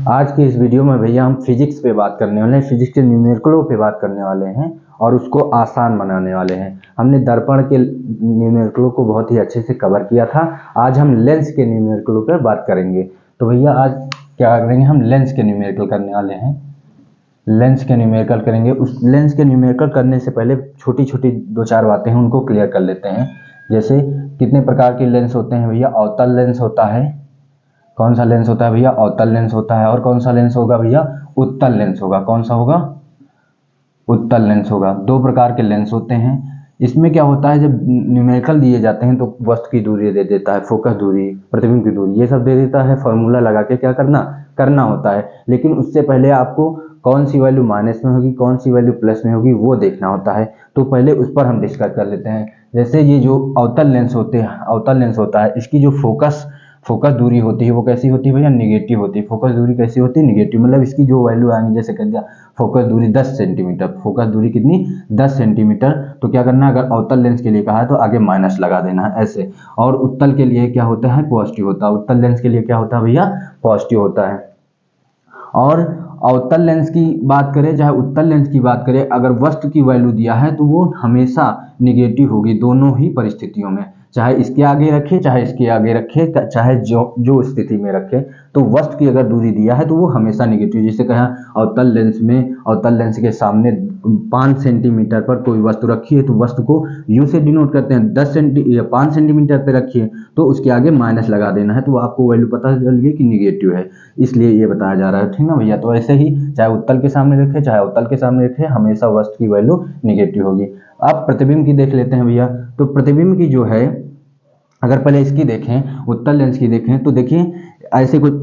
आज के इस वीडियो में भैया हम फिजिक्स पे बात करने वाले हैं, फिजिक्स के न्यूमेरिकलों पे बात करने वाले हैं और उसको आसान बनाने वाले हैं। हमने दर्पण के न्यूमेरिकलों को बहुत ही अच्छे से कवर किया था। आज हम लेंस के न्यूमेरिकलों पर बात करेंगे। तो भैया आज क्या करेंगे, हम लेंस के न्यूमेरिकल करने वाले हैं। लेंस के न्यूमेरिकल करेंगे। उस लेंस के न्यूमेरिकल करने से पहले छोटी छोटी दो चार बातें हैं, उनको क्लियर कर लेते हैं। जैसे कितने प्रकार के लेंस होते हैं भैया? अवतल लेंस होता है। कौन सा लेंस होता है भैया? अवतल लेंस होता है। और कौन सा लेंस होगा भैया? उत्तल लेंस होगा। कौन सा होगा? उत्तल लेंस होगा। दो प्रकार के लेंस होते हैं। इसमें क्या होता है, जब न्यूमेरिकल दिए जाते हैं तो वस्तु की दूरी दे देता है, फोकस दूरी, प्रतिबिंब की दूरी, ये सब दे देता है। फॉर्मूला लगा के क्या करना होता है। लेकिन उससे पहले आपको कौन सी वैल्यू माइनस में होगी, कौन सी वैल्यू प्लस में होगी, वो देखना होता है। तो पहले उस पर हम डिस्कस कर लेते हैं। जैसे ये जो अवतल लेंस होता है, इसकी जो फोकस दूरी होती है वो कैसी होती है भैया? निगेटिव होती है। फोकस दूरी कैसी होती है? निगेटिव। मतलब इसकी जो वैल्यू आएंगी, जैसे कर दिया फोकस दूरी 10 सेंटीमीटर, फोकस दूरी कितनी? 10 सेंटीमीटर। तो क्या करना है, अगर अवतल लेंस के लिए कहा है तो आगे माइनस लगा देना है ऐसे। और उत्तल के लिए क्या होता है? पॉजिटिव होता है। उत्तल लेंस के लिए क्या होता है भैया? पॉजिटिव होता है। और अवतल लेंस की बात करें चाहे उत्तल लेंस की बात करें, अगर वस्तु की वैल्यू दिया है तो वो हमेशा निगेटिव होगी, दोनों ही परिस्थितियों में। चाहे इसके आगे रखे, चाहे इसके आगे रखे, चाहे जो स्थिति में रखे, तो वस्तु की अगर दूरी दिया है तो वो हमेशा निगेटिव। जैसे कहा अवतल लेंस के सामने 5 सेंटीमीटर पर कोई वस्तु रखी है तो वस्तु को यू से डिनोट करते हैं। 5 सेंटीमीटर पे रखी है तो उसके आगे माइनस लगा देना है, तो आपको वैल्यू पता चल गई कि निगेटिव है, इसलिए ये बताया जा रहा है। ठीक ना भैया? तो ऐसे ही चाहे उत्तल के सामने रखे चाहे अवतल के सामने रखे, हमेशा वस्तु की वैल्यू निगेटिव होगी। अब प्रतिबिंब की देख लेते हैं भैया। तो प्रतिबिंब की जो है, अगर पहले इसकी देखें, उत्तल लेंस की देखें, तो देखिए ऐसे कुछ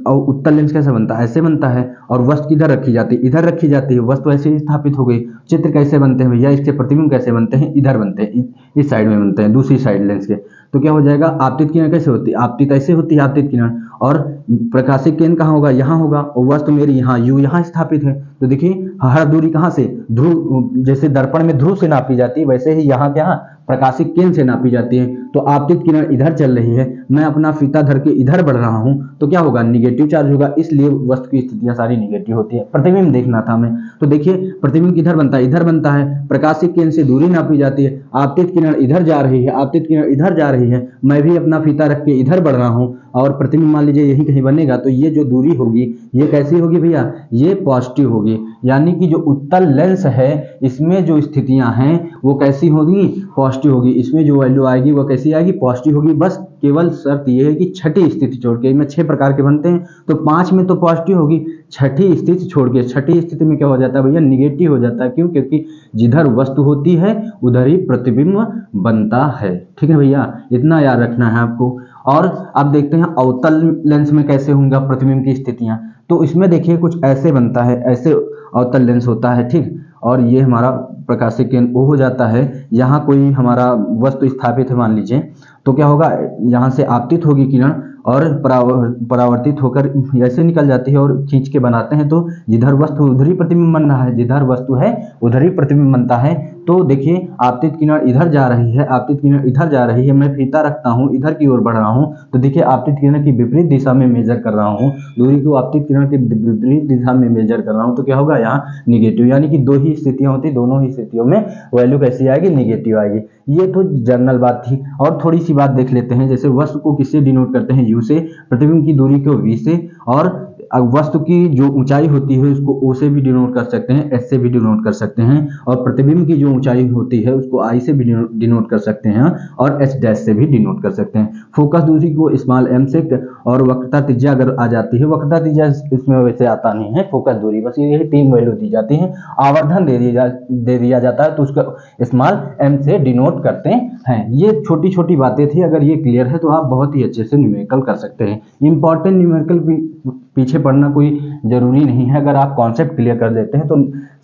उत्तल लेंस कैसे बनता है? ऐसे बनता है और वस्तु किधर रखी जाती है? इधर रखी जाती है। वस्तु ऐसे ही स्थापित हो गई। चित्र कैसे बनते हैं भैया? इसके प्रतिबिंब कैसे बनते हैं? इधर बनते हैं, इस साइड में बनते हैं, दूसरी साइड लेंस के। तो क्या हो जाएगा, आपतित किरण कैसे होती है? आपतित ऐसे होती है, आपतित किरण। और प्रकाशिक केंद्र कहाँ होगा? यहाँ होगा। और वस्तु मेरी यहाँ यू यहाँ स्थापित है। तो देखिए हर दूरी कहाँ से? ध्रुव, जैसे दर्पण में ध्रुव से नापी जाती है, वैसे ही यहाँ क्या प्रकाशिक केंद्र से नापी जाती है। तो आपतित किरण इधर चल रही है, मैं अपना फीता धर के इधर बढ़ रहा हूं, तो क्या होगा? निगेटिव चार्ज होगा, इसलिए वस्तु की स्थितियां सारी निगेटिव होती है। प्रतिबिंब देखना था हमें, तो देखिए प्रतिबिंब किधर बनता है? इधर बनता है। प्रकाशिक केंद्र से दूरी नापी जाती है, आपतित किरण इधर जा रही है, आपतित किरण इधर जा रही है, मैं भी अपना फीता रख के इधर बढ़ रहा हूं और प्रतिबिंब मान लीजिए यही कहीं बनेगा, तो ये जो दूरी होगी ये कैसी होगी भैया? ये पॉजिटिव होगी। यानी कि जो उत्तल लेंस है इसमें जो स्थितियां हैं वो कैसी होगी? पॉजिटिव होगी। इसमें जो वैल्यू आएगी वो कैसी आएगी? पॉजिटिव होगी। बस केवल शर्त ये है कि छठी स्थिति छोड़ के, इनमें 6 प्रकार के बनते हैं तो 5 में तो पॉजिटिव होगी, छठी स्थिति छोड़ के, छठी स्थिति में क्या हो जाता है भैया? निगेटिव हो जाता है। क्यों? क्योंकि जिधर वस्तु होती है उधर ही प्रतिबिंब बनता है। ठीक है भैया, इतना याद रखना है आपको। और अब देखते हैं अवतल लेंस में कैसे होंगे प्रतिबिंब की स्थितियां। तो इसमें देखिए कुछ ऐसे बनता है, ऐसे अवतल लेंस होता है। ठीक, और ये हमारा प्रकाशिक केंद्र वो हो जाता है। यहाँ कोई हमारा वस्तु स्थापित है मान लीजिए, तो क्या होगा? यहाँ से आपतित होगी किरण और परावर्तित होकर ऐसे निकल जाती है और खींच के बनाते हैं, तो जिधर वस्तु उधर ही प्रतिबिंब बन रहा है, जिधर वस्तु है उधर ही प्रतिबिंब बनता है। तो देखिए आपतित किरण इधर जा रही है, आपतित किरण इधर जा रही है, मैं फीता रखता हूँ, इधर की ओर बढ़ रहा हूँ, तो देखिए आपतित किरण की विपरीत दिशा में मेजर कर रहा हूँ, दूरी को आपतित किरण की विपरीत दिशा में मेजर कर रहा हूँ, तो क्या होगा? यहाँ निगेटिव। यानी कि दो ही स्थितियां होती, दोनों ही स्थितियों में वैल्यू कैसी आएगी? निगेटिव आएगी। ये तो जनरल बात थी। और थोड़ी सी बात देख लेते हैं। जैसे वस्तु को किससे डिनोट करते हैं? यू से, प्रतिबिंब की दूरी को वी से, और वस्तु की जो ऊंचाई होती है उसको ओ से भी डिनोट कर सकते हैं, एस से भी डिनोट कर सकते हैं, और प्रतिबिंब की जो ऊंचाई होती है उसको आई से भी डिनोट कर सकते हैं और एच डैश से भी डिनोट कर सकते हैं। फोकस दूरी को स्मॉल एम से, और वक्रता त्रिज्या अगर आ जाती है, वक्रता त्रिज्या इसमें वैसे आता नहीं है, फोकस दूरी बस यही 3 वैल्यू दी जाती है। आवर्धन दे दिया जाता है तो उसका स्मॉल एम से डिनोट करते हैं। ये छोटी छोटी बातें थी, अगर ये क्लियर है तो आप बहुत ही अच्छे से न्यूमेरिकल कर सकते हैं। इंपॉर्टेंट न्यूमेरिकल पीछे पढ़ना कोई जरूरी नहीं है, अगर आप कॉन्सेप्ट क्लियर कर लेते हैं तो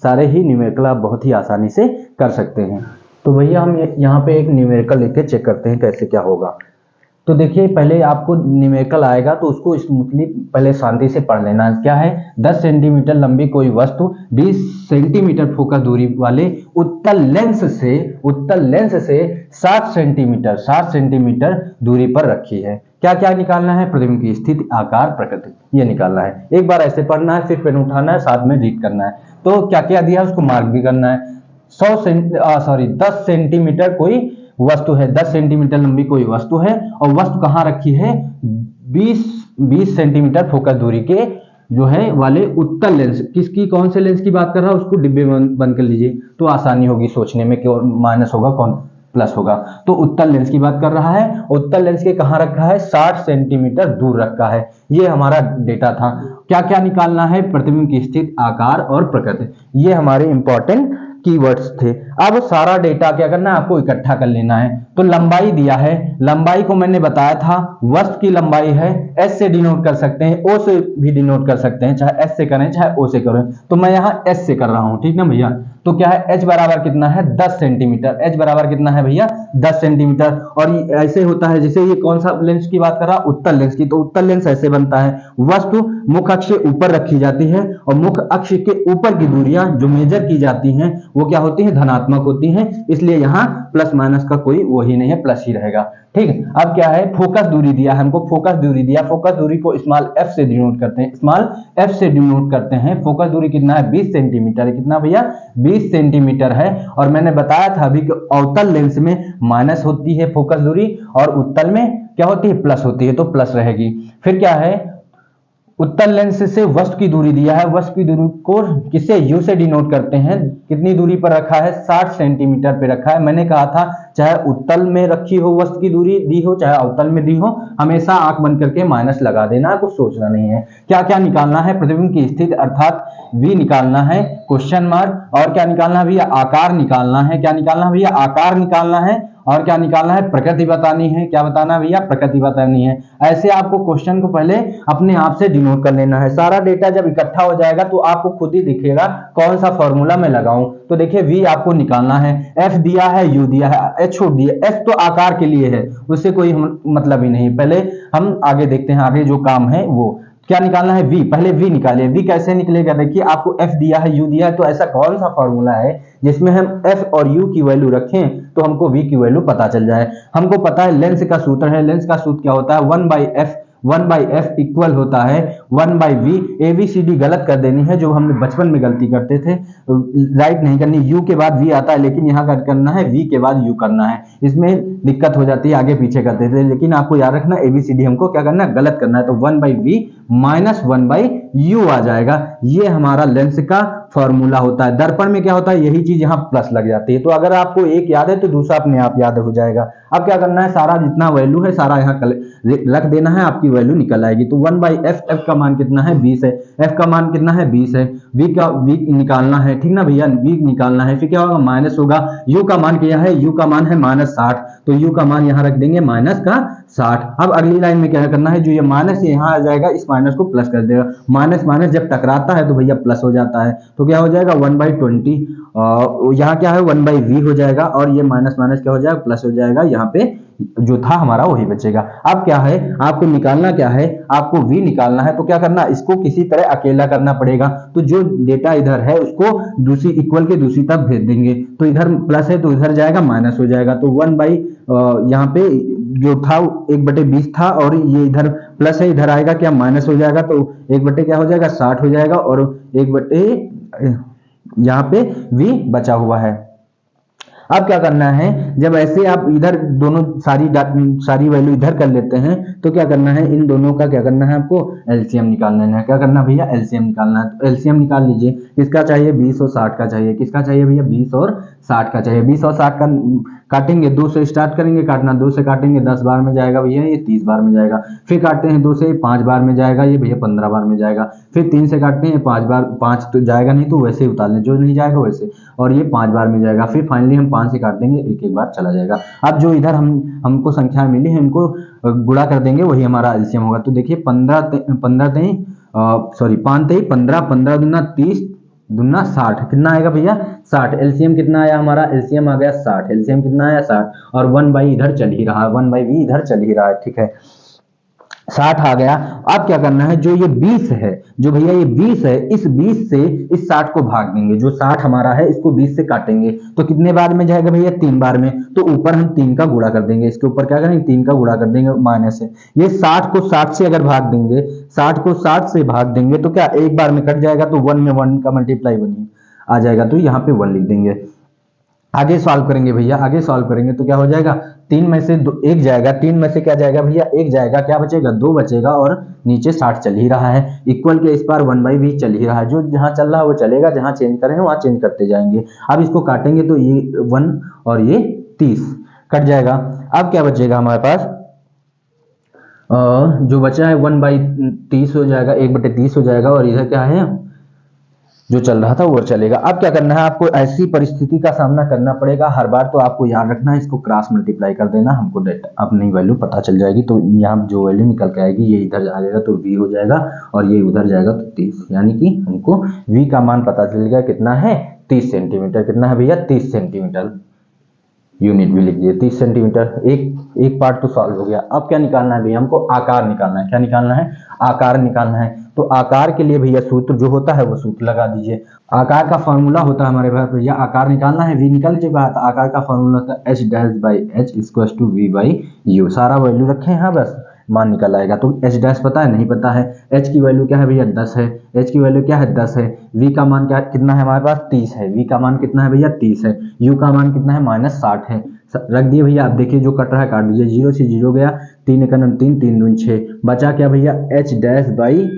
सारे ही न्यूमेरिकल आप बहुत ही आसानी से कर सकते हैं। तो भैया हम यहाँ पे एक न्यूमेरिकल लिख के चेक करते हैं कैसे क्या होगा। तो देखिए पहले आपको न्यूमेरिकल आएगा तो उसको स्मूथली पहले शांति से पढ़ लेना। क्या है? 10 सेंटीमीटर लंबी कोई वस्तु 20 सेंटीमीटर फोकस दूरी वाले उत्तल लेंस से 60 सेंटीमीटर दूरी पर रखी है। क्या क्या निकालना है? प्रतिबिंब की स्थिति, आकार, प्रकृति, ये निकालना है। एक बार ऐसे पढ़ना है, फिर पेन उठाना है, साथ में रीड करना है। तो क्या क्या दिया है उसको मार्क भी करना है। 10 सेंटीमीटर कोई वस्तु है, 10 सेंटीमीटर लंबी कोई वस्तु है और वस्तु कहाँ रखी है? 20 सेंटीमीटर फोकस दूरी के जो है वाले उत्तल लेंस, किसकी, कौन से लेंस की बात कर रहा है उसको डिब्बे बंद कर लीजिए तो आसानी होगी सोचने में, कौन माइनस होगा कौन प्लस होगा। तो उत्तल लेंस की बात कर रहा है। उत्तल लेंस के कहाँ रखा है? 60 सेंटीमीटर दूर रखा है। ये हमारा डेटा था। क्या क्या निकालना है? प्रतिबिंब की स्थिति, आकार और प्रकृति, ये हमारे इंपॉर्टेंट कीवर्ड्स थे। अब सारा डेटा क्या करना है? आपको इकट्ठा कर लेना है। तो लंबाई दिया है, लंबाई को मैंने बताया था वस्तु की लंबाई है, एस से डिनोट कर सकते हैं, ओ से भी डिनोट कर सकते हैं, चाहे एस से करें चाहे ओ से करें। तो मैं यहाँ एस से कर रहा हूं, ठीक ना भैया। तो क्या है? एच बराबर कितना है? 10 सेंटीमीटर। एच बराबर कितना है भैया? 10 सेंटीमीटर। और ऐसे होता है, जैसे ये कौन सा लेंस की बात कर रहा? उत्तल लेंस की। तो उत्तल लेंस ऐसे बनता है, वस्तु मुख्य अक्ष से ऊपर रखी जाती है और मुख्य अक्ष के ऊपर की दूरियां जो मेजर की जाती हैं वो क्या होती है? धनात्मक होती हैं। इसलिए यहाँ प्लस माइनस का कोई वो ही नहीं है, प्लस ही रहेगा। ठीक है। अब क्या है? फोकस दूरी दिया है हमको, फोकस दूरी दिया। फोकस दूरी को स्मॉल एफ से डिनोट करते हैं, स्मॉल एफ से डिनोट करते हैं। फोकस दूरी कितना है? 20 सेंटीमीटर है। कितना भैया? 20 सेंटीमीटर है। और मैंने बताया था अभी कि अवतल लेंस में माइनस होती है फोकस दूरी और उत्तल में क्या होती है? प्लस होती है, तो प्लस रहेगी। फिर क्या है? उत्तल लेंस से वस्तु की दूरी दिया है, वस्तु की दूरी को किससे? यू से डिनोट करते हैं। कितनी दूरी पर रखा है? 60 सेंटीमीटर पे रखा है। मैंने कहा था चाहे उत्तल में रखी हो वस्तु की दूरी दी हो चाहे अवतल में दी हो, हमेशा आंख बंद करके माइनस लगा देना, कुछ सोचना नहीं है। क्या क्या निकालना है? प्रतिबिंब की स्थिति अर्थात वी निकालना है, क्वेश्चन मार्क। और क्या निकालना है भैया? आकार निकालना है। क्या निकालना है भैया? आकार निकालना है। और क्या निकालना है? प्रकृति बतानी है। क्या बताना है भैया? प्रकृति बतानी है। ऐसे आपको क्वेश्चन को पहले अपने आप से डिनोट कर लेना है। सारा डेटा जब इकट्ठा हो जाएगा तो आपको खुद ही दिखेगा कौन सा फॉर्मूला मैं लगाऊं। तो देखिए वी आपको निकालना है, एफ दिया है, यू दिया है, एच छोड़ दिया। एफ तो आकार के लिए है, उससे कोई मतलब ही नहीं। पहले हम आगे देखते हैं, आगे जो काम है वो क्या निकालना है? वी। पहले वी निकालिए। वी कैसे निकलेगा? देखिए आपको एफ दिया है, यू दिया है, तो ऐसा कौन सा फॉर्मूला है जिसमें हम एफ और यू की वैल्यू रखें तो हमको वी की वैल्यू पता चल जाए। हमको पता है लेंस का सूत्र है। लेंस का सूत्र क्या होता है? 1/f। 1/f इक्वल होता है 1/v। ABCD गलत कर देनी है, जो हमने बचपन में गलती करते थे, राइट नहीं करनी। यू के बाद वी आता है, लेकिन यहाँ का करना है वी के बाद यू करना है। इसमें दिक्कत हो जाती है, आगे पीछे करते थे, लेकिन आपको याद रखना ABCD हमको क्या करना है? गलत करना है। तो 1/v माइनस 1/u आ जाएगा। ये हमारा लेंस का फॉर्मूला होता है। दर्पण में क्या होता है? यही चीज यहाँ प्लस लग जाती है। तो अगर आपको एक याद है तो दूसरा अपने आप याद हो जाएगा। अब क्या करना है? सारा जितना वैल्यू है सारा यहाँ रख देना है, आपकी वैल्यू निकल आएगी। तो 1/f, f का मान कितना है? 20 है। f का मान कितना है? 20 है। v निकालना है, ठीक ना भैया? v निकालना है। फिर क्या होगा? माइनस होगा। u का मान क्या है? u का मान है -60, तो u का मान यहाँ रख देंगे -60। अब अगली लाइन में क्या करना है? जो ये माइनस यहाँ आ जाएगा, इस माइनस को प्लस कर देगा। माइनस माइनस जब टकराता है तो भैया प्लस हो जाता है। तो क्या हो जाएगा? 1/20। यहाँ क्या है? 1/v हो जाएगा और ये माइनस माइनस क्या हो जाएगा? प्लस हो जाएगा। यहाँ पे जो था हमारा वही बचेगा। अब क्या है? आपको निकालना क्या है? आपको v निकालना है। तो क्या करना? इसको किसी तरह अकेला करना पड़ेगा। तो जो डेटा इधर है उसको दूसरी इक्वल के दूसरी तरफ भेज देंगे। तो इधर प्लस है तो इधर जाएगा माइनस हो जाएगा। तो 1 यहाँ पे जो था 1/20 था और ये इधर प्लस है, इधर आएगा क्या? माइनस हो जाएगा। तो 1 क्या हो जाएगा? 60 हो जाएगा और 1 यहाँ पे v बचा हुआ है। अब क्या करना है? जब ऐसे आप इधर दोनों सारी वैल्यू इधर कर लेते हैं तो क्या करना है? इन दोनों का क्या करना है? आपको एलसीएम निकालना है। क्या करना भैया? एलसीएम निकालना है। तो एलसीएम निकाल लीजिए। किसका चाहिए? 20 और 60 का चाहिए। किसका चाहिए भैया? 20 और 60 का चाहिए। 20 और 60 का काटेंगे, 2 से स्टार्ट करेंगे काटना, 2 से काटेंगे 10 बार में जाएगा भैया, ये 30 बार में जाएगा। फिर काटते हैं 2 से 5 बार में जाएगा, ये भैया 15 बार में जाएगा। फिर 3 से काटते हैं 5 बार, 5 तो जाएगा नहीं तो वैसे ही उतार लें, जो नहीं जाएगा वैसे, और ये 5 बार में जाएगा। फिर फाइनली हम 5 से काट देंगे, एक बार चला जाएगा। अब जो इधर हमको संख्या मिली है इनको गुणा कर देंगे, वही हमारा एलसीएम होगा। तो देखिए 5 3 15, 15 दूना 30 दूना 60, कितना आएगा भैया? 60। एलसीएम कितना आया हमारा? एलसीएम आ गया 60। एलसीएम कितना आया? 60। और 1/v इधर चल ही रहा है, 1/v इधर चल ही रहा है, ठीक है। 60 आ गया। अब क्या करना है, जो ये 20 है, जो भैया ये 20 है, इस 20 से इस 60 को भाग देंगे। जो 60 हमारा है इसको 20 से काटेंगे तो कितने बार में जाएगा भैया, 3 बार में। तो ऊपर हम 3 का गुणा कर देंगे, इसके ऊपर क्या करेंगे, 3 का गुणा कर देंगे माइनस है। ये 60 को 60 से अगर भाग देंगे, 60 को 60 से भाग देंगे तो क्या एक बार में कट जाएगा, तो 1 में 1 का मल्टीप्लाई 1 आ जाएगा, तो यहाँ पे 1 लिख देंगे। आगे सॉल्व करेंगे भैया, आगे सॉल्व करेंगे तो क्या हो जाएगा, 3 में से 1 जाएगा, 3 में से क्या जाएगा भैया, 1 जाएगा, क्या बचेगा, 2 बचेगा, और नीचे 60 चल ही रहा है। इक्वल के इस बार 1 बाई भी चल ही रहा है, जो जहां चल रहा है वो चलेगा, जहां चेंज करें वहां चेंज करते जाएंगे। अब इसको काटेंगे तो ये 1 और ये 30 कट जाएगा। अब क्या बचेगा हमारे पास, जो बचा है 1 बाई 30 हो जाएगा, 1/30 हो जाएगा, और इधर क्या है, जो चल रहा था वो चलेगा। अब क्या करना है, आपको ऐसी परिस्थिति का सामना करना पड़ेगा हर बार, तो आपको याद रखना है इसको क्रॉस मल्टीप्लाई कर देना, हमको डेटा अपनी वैल्यू पता चल जाएगी। तो यहाँ जो वैल्यू निकल के आएगी ये इधर आ जाएगा तो v हो जाएगा, और ये उधर जाएगा तो 30, यानी कि हमको v का मान पता चल गया, कितना है, 30 सेंटीमीटर। कितना है भैया, 30 सेंटीमीटर। यूनिट भी लिख दिए 30 सेंटीमीटर। एक पार्ट तो सॉल्व हो गया। अब क्या निकालना है भैया, हमको आकार निकालना है। क्या निकालना है, आकार निकालना है। तो आकार के लिए भैया सूत्र जो होता है वो सूत्र लगा दीजिए। आकार का फॉर्मूला होता है हमारे पास भैया, आकार निकालना है, v निकल चुका है, तो आकार का फॉर्मूला होता है h dash by h equals to v by u। सारा वैल्यू रखे हैं, हाँ बस मान निकल आएगा। तो h डैश पता है, नहीं पता है। h की वैल्यू क्या है भैया, 10 है। h की वैल्यू क्या है, 10 है। v का मान क्या कितना है हमारे पास, 30 है। v का मान कितना है भैया, 30 है। u का मान कितना है, -60 है। रख दिए भैया। अब देखिए जो कट रहा है काट दीजिए, 0 से 0 गया, 3 1 3, 3 दूनी 6, बचा क्या भैया, h डैश बाई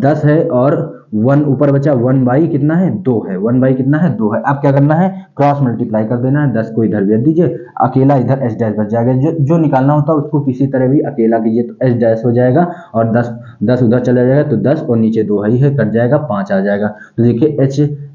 10 है, और 1 ऊपर बचा, 1 बाई कितना है, 2 है। 1 बाई कितना है, 2 है। अब क्या करना है, क्रॉस मल्टीप्लाई कर देना है, 10 को इधर भेज दीजिए, अकेला इधर h डैश बच जाएगा। जो निकालना होता है उसको किसी तरह भी अकेला कीजिए, तो h डैश हो जाएगा, और 10 उधर चला जाएगा तो 10, और नीचे 2 ही है, कट जाएगा, 5 आ जाएगा। तो देखिए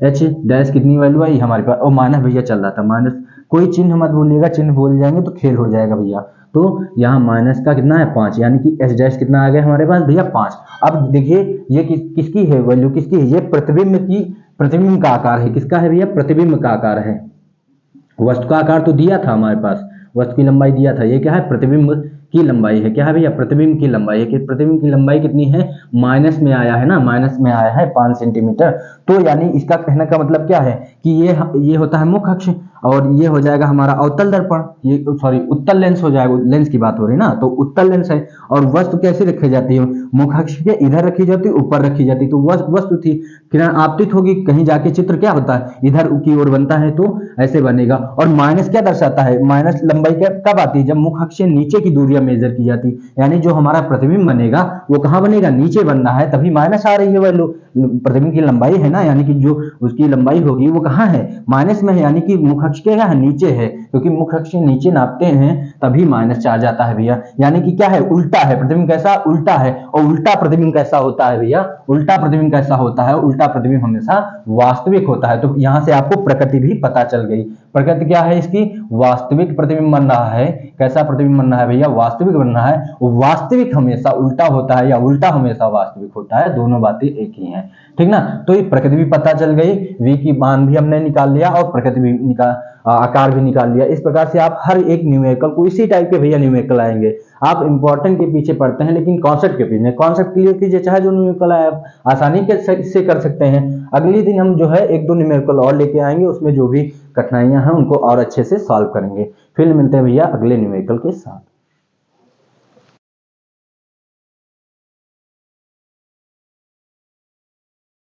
h डैश कितनी वैल्यू आई हमारे पास, और माइनस भैया चल रहा था, माइनस कोई चिन्ह मत भूलिएगा, चिन्ह भूल जाएंगे तो खेल हो जाएगा भैया। तो यहाँ माइनस का कितना है, 5, यानी कि h डैश कितना आ गया हमारे पास भैया, 5। अब देखिए ये किसकी है वैल्यू, किसकी है, ये प्रतिबिंब का आकार है। किसका है भैया, प्रतिबिंब का आकार है। वस्तु का आकार तो दिया था हमारे पास, वस्तु की लंबाई दिया था, ये क्या है, प्रतिबिंब की लंबाई है। क्या है भैया, प्रतिबिंब की लंबाई है। कि प्रतिबिंब की लंबाई कितनी है, माइनस में आया है ना, माइनस में आया है 5 सेंटीमीटर। तो यानी इसका कहने का मतलब क्या है कि ये होता है मुख्य अक्ष, और ये हो जाएगा हमारा अवतल दर्पण, ये सॉरी उत्तल लेंस हो जाएगा। लेंस की बात हो रही ना, तो उत्तल लेंस है। और वस्तु कैसे रखी जाती है, मुख्य अक्ष के इधर रखी जाती है, ऊपर रखी जाती है। तो वस्तु थी, किरण आपतित होगी, कहीं जाके चित्र क्या होता है, इधर की ओर बनता है, तो ऐसे बनेगा। और माइनस क्या दर्शाता है, माइनस लंबाई कब आती है, जब मुख्य अक्ष से नीचे की दूरियां मेजर की जाती, यानी जो हमारा प्रतिबिंब बनेगा वो कहाँ बनेगा, नीचे बनना है, तभी माइनस आ रही है वैल्यू। प्रतिबिंब की लंबाई है ना, यानी कि जो उसकी लंबाई होगी वो कहाँ है, माइनस में है, यानी कि मुख्य अक्ष क्या है, नीचे है, क्योंकि मुख्य अक्ष नीचे नापते हैं तभी माइनस आ जाता है भैया। यानी कि क्या है, उल्टा है प्रतिबिंब, कैसा, उल्टा है। और उल्टा प्रतिबिंब कैसा होता है भैया, उल्टा प्रतिबिंब कैसा होता है, उल्टा प्रतिबिंब हमेशा वास्तविक होता है। तो यहां से आपको प्रकृति भी पता चल गई। प्रकृति क्या है इसकी, वास्तविक प्रतिबिंब बन रहा है। कैसा प्रतिबिंब बन रहा है भैया, वास्तविक बन रहा है। वास्तविक हमेशा उल्टा होता है, या उल्टा हमेशा वास्तविक होता है, दोनों बातें एक ही हैं, ठीक ना। तो ये प्रकृति भी पता चल गई, v की मान भी हमने निकाल लिया, और प्रकृति भी आकार भी निकाल लिया। इस प्रकार से आप हर एक न्यूमेरिकल को इसी टाइप के भैया न्यूमेरिकल आएंगे। आप इंपॉर्टेंट के पीछे पढ़ते हैं, लेकिन कॉन्सेप्ट के पीछे, कॉन्सेप्ट क्लियर कीजिए, चाहे जो न्यूमेरिकल आए आप आसानी से कर सकते हैं। अगले दिन हम जो है 1-2 न्यूमेरिकल और लेके आएंगे, उसमें जो भी कठिनाइयां हैं उनको और अच्छे से सॉल्व करेंगे। फिर मिलते हैं भैया अगले न्यूमेरिकल के साथ।